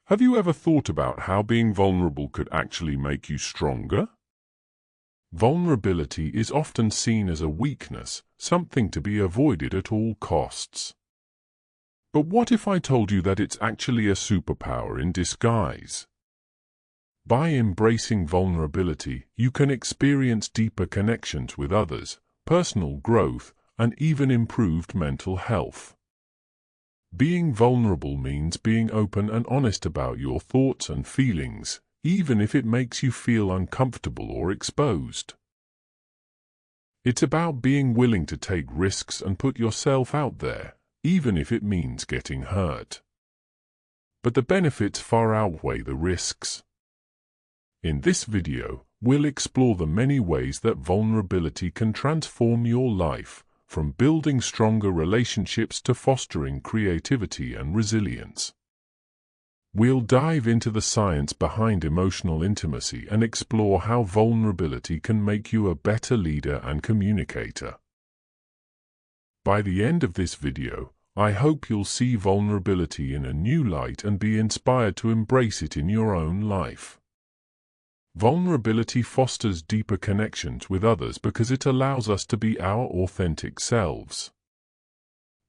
Have you ever thought about how being vulnerable could actually make you stronger? Vulnerability is often seen as a weakness, something to be avoided at all costs. But what if I told you that it's actually a superpower in disguise? By embracing vulnerability, you can experience deeper connections with others, personal growth, and even improved mental health. Being vulnerable means being open and honest about your thoughts and feelings, even if it makes you feel uncomfortable or exposed. It's about being willing to take risks and put yourself out there, even if it means getting hurt. But the benefits far outweigh the risks. In this video, we'll explore the many ways that vulnerability can transform your life, from building stronger relationships to fostering creativity and resilience. We'll dive into the science behind emotional intimacy and explore how vulnerability can make you a better leader and communicator. By the end of this video, I hope you'll see vulnerability in a new light and be inspired to embrace it in your own life. Vulnerability fosters deeper connections with others because it allows us to be our authentic selves.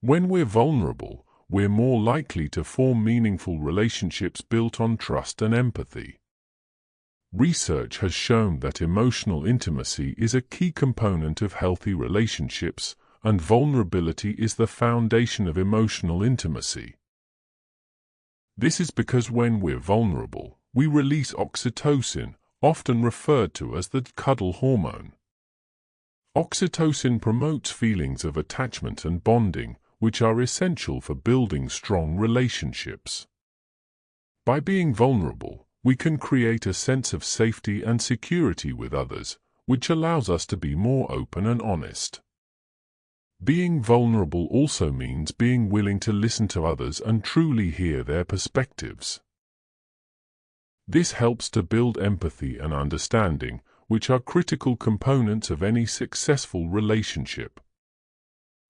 When we're vulnerable, we're more likely to form meaningful relationships built on trust and empathy. Research has shown that emotional intimacy is a key component of healthy relationships, and vulnerability is the foundation of emotional intimacy. This is because when we're vulnerable, we release oxytocin, often referred to as the cuddle hormone. Oxytocin promotes feelings of attachment and bonding, which are essential for building strong relationships. By being vulnerable, we can create a sense of safety and security with others, which allows us to be more open and honest. Being vulnerable also means being willing to listen to others and truly hear their perspectives. This helps to build empathy and understanding, which are critical components of any successful relationship.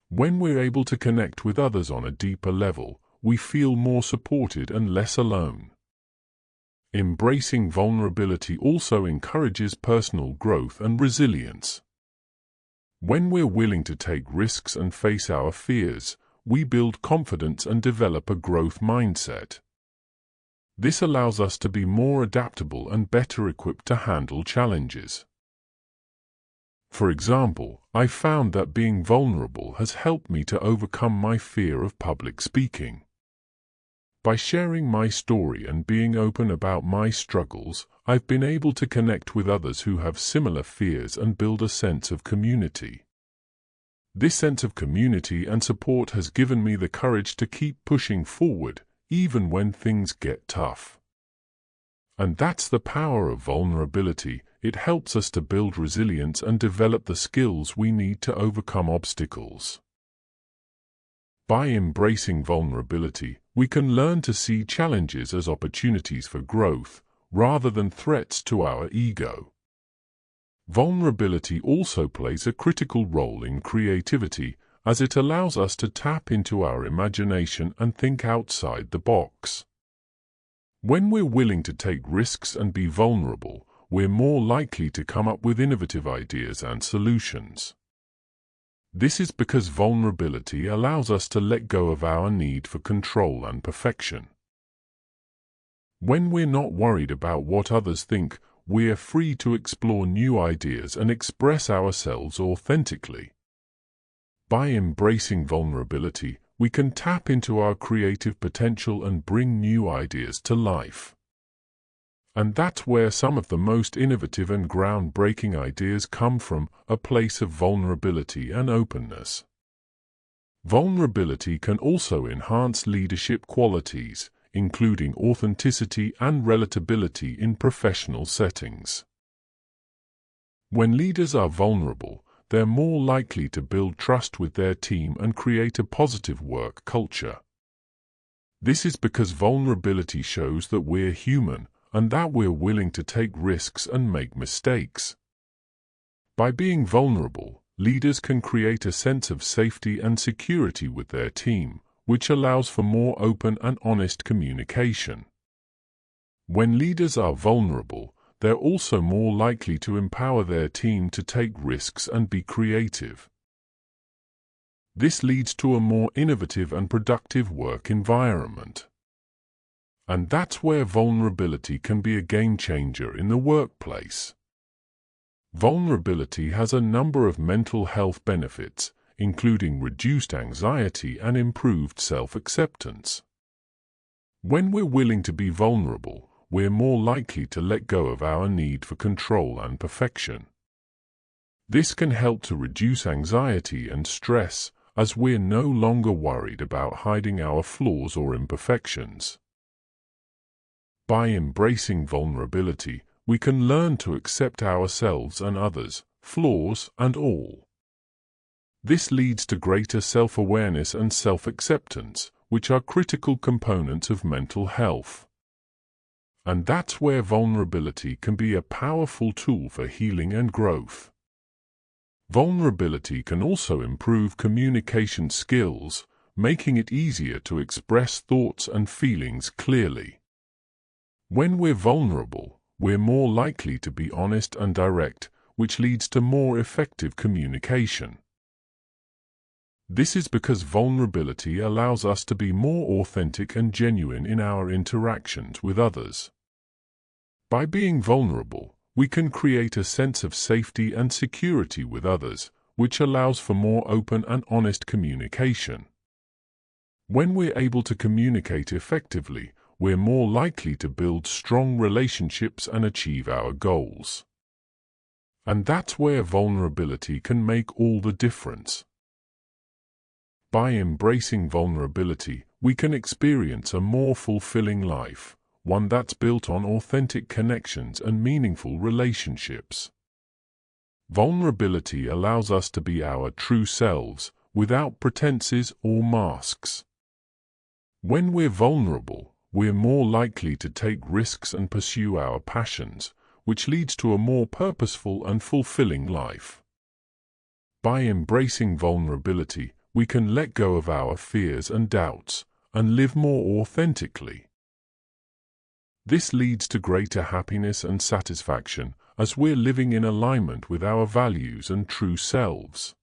When we're able to connect with others on a deeper level, we feel more supported and less alone. Embracing vulnerability also encourages personal growth and resilience. When we're willing to take risks and face our fears, we build confidence and develop a growth mindset. This allows us to be more adaptable and better equipped to handle challenges. For example, I found that being vulnerable has helped me to overcome my fear of public speaking. By sharing my story and being open about my struggles, I've been able to connect with others who have similar fears and build a sense of community. This sense of community and support has given me the courage to keep pushing forward, even when things get tough. And that's the power of vulnerability. It helps us to build resilience and develop the skills we need to overcome obstacles. By embracing vulnerability, we can learn to see challenges as opportunities for growth, rather than threats to our ego. Vulnerability also plays a critical role in creativity, as it allows us to tap into our imagination and think outside the box. When we're willing to take risks and be vulnerable, we're more likely to come up with innovative ideas and solutions. This is because vulnerability allows us to let go of our need for control and perfection. When we're not worried about what others think, we're free to explore new ideas and express ourselves authentically. By embracing vulnerability, we can tap into our creative potential and bring new ideas to life. And that's where some of the most innovative and groundbreaking ideas come from, a place of vulnerability and openness. Vulnerability can also enhance leadership qualities, including authenticity and relatability in professional settings. When leaders are vulnerable, they're more likely to build trust with their team and create a positive work culture. This is because vulnerability shows that we're human and that we're willing to take risks and make mistakes. By being vulnerable, leaders can create a sense of safety and security with their team, which allows for more open and honest communication. When leaders are vulnerable, they're also more likely to empower their team to take risks and be creative. This leads to a more innovative and productive work environment. And that's where vulnerability can be a game changer in the workplace. Vulnerability has a number of mental health benefits, including reduced anxiety and improved self-acceptance. When we're willing to be vulnerable, we're more likely to let go of our need for control and perfection. This can help to reduce anxiety and stress, as we're no longer worried about hiding our flaws or imperfections. By embracing vulnerability, we can learn to accept ourselves and others, flaws and all. This leads to greater self-awareness and self-acceptance, which are critical components of mental health. And that's where vulnerability can be a powerful tool for healing and growth. Vulnerability can also improve communication skills, making it easier to express thoughts and feelings clearly. When we're vulnerable, we're more likely to be honest and direct, which leads to more effective communication. This is because vulnerability allows us to be more authentic and genuine in our interactions with others. By being vulnerable, we can create a sense of safety and security with others, which allows for more open and honest communication. When we're able to communicate effectively, we're more likely to build strong relationships and achieve our goals. And that's where vulnerability can make all the difference. By embracing vulnerability, we can experience a more fulfilling life, one that's built on authentic connections and meaningful relationships. Vulnerability allows us to be our true selves, without pretenses or masks. When we're vulnerable, we're more likely to take risks and pursue our passions, which leads to a more purposeful and fulfilling life. By embracing vulnerability, we can let go of our fears and doubts, and live more authentically. This leads to greater happiness and satisfaction, as we're living in alignment with our values and true selves.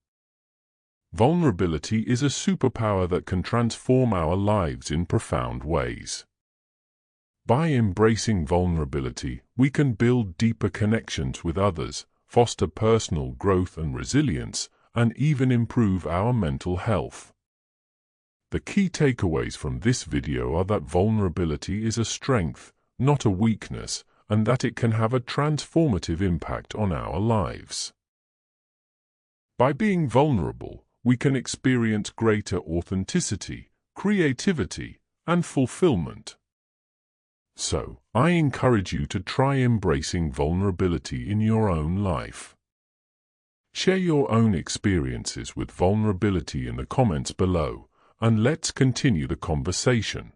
Vulnerability is a superpower that can transform our lives in profound ways. By embracing vulnerability, we can build deeper connections with others, foster personal growth and resilience, and even improve our mental health. The key takeaways from this video are that vulnerability is a strength, not a weakness, and that it can have a transformative impact on our lives. By being vulnerable, we can experience greater authenticity, creativity, and fulfillment. So, I encourage you to try embracing vulnerability in your own life. Share your own experiences with vulnerability in the comments below, and let's continue the conversation.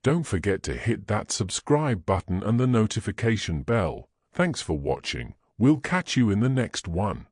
Don't forget to hit that subscribe button and the notification bell. Thanks for watching. We'll catch you in the next one.